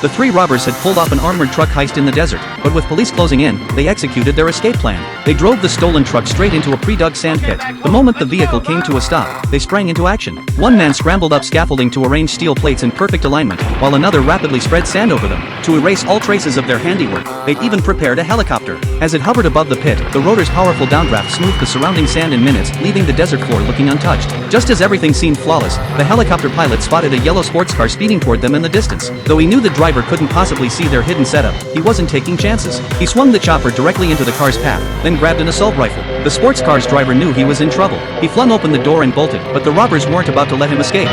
The three robbers had pulled off an armored truck heist in the desert, but with police closing in, they executed their escape plan. They drove the stolen truck straight into a pre-dug sand pit. The moment the vehicle came to a stop, they sprang into action. One man scrambled up scaffolding to arrange steel plates in perfect alignment, while another rapidly spread sand over them. To erase all traces of their handiwork, they even prepared a helicopter. As it hovered above the pit, the rotor's powerful downdraft smoothed the surrounding sand in minutes, leaving the desert floor looking untouched. Just as everything seemed flawless, the helicopter pilot spotted a yellow sports car speeding toward them in the distance. Though he knew the driver couldn't possibly see their hidden setup, he wasn't taking chances. He swung the chopper directly into the car's path, then grabbed an assault rifle. The sports car's driver knew he was in trouble. He flung open the door and bolted, but the robbers weren't about to let him escape.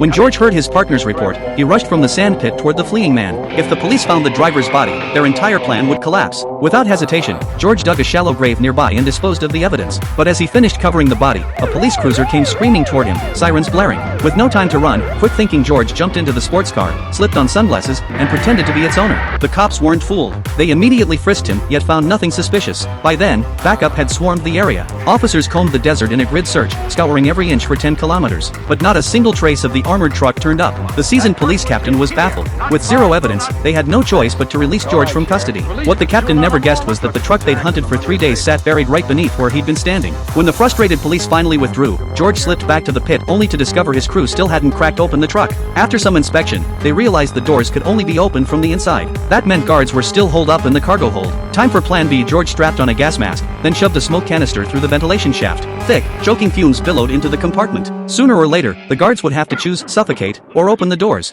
When George heard his partner's report, he rushed from the sand pit toward the fleeing man. If the police found the driver's body, their entire plan would collapse. Without hesitation, George dug a shallow grave nearby and disposed of the evidence. But as he finished covering the body, a police cruiser came screaming toward him, sirens blaring. With no time to run, quick-thinking George jumped into the sports car, slipped on sunglasses, and pretended to be its owner. The cops weren't fooled. They immediately frisked him, yet found nothing suspicious. By then, backup had swarmed the area. Officers combed the desert in a grid search, scouring every inch for 10 kilometers. But not a single trace of the armored truck turned up. The seasoned police captain was baffled. With zero evidence, they had no choice but to release George from custody. What the captain never guessed was that the truck they'd hunted for 3 days sat buried right beneath where he'd been standing. When the frustrated police finally withdrew, George slipped back to the pit only to discover his crew still hadn't cracked open the truck. After some inspection, they realized the doors could only be opened from the inside. That meant guards were still holed up in the cargo hold. Time for plan B. George strapped on a gas mask, then shoved a smoke canister through the ventilation shaft. Thick, choking fumes billowed into the compartment. Sooner or later, the guards would have to choose suffocate or open the doors.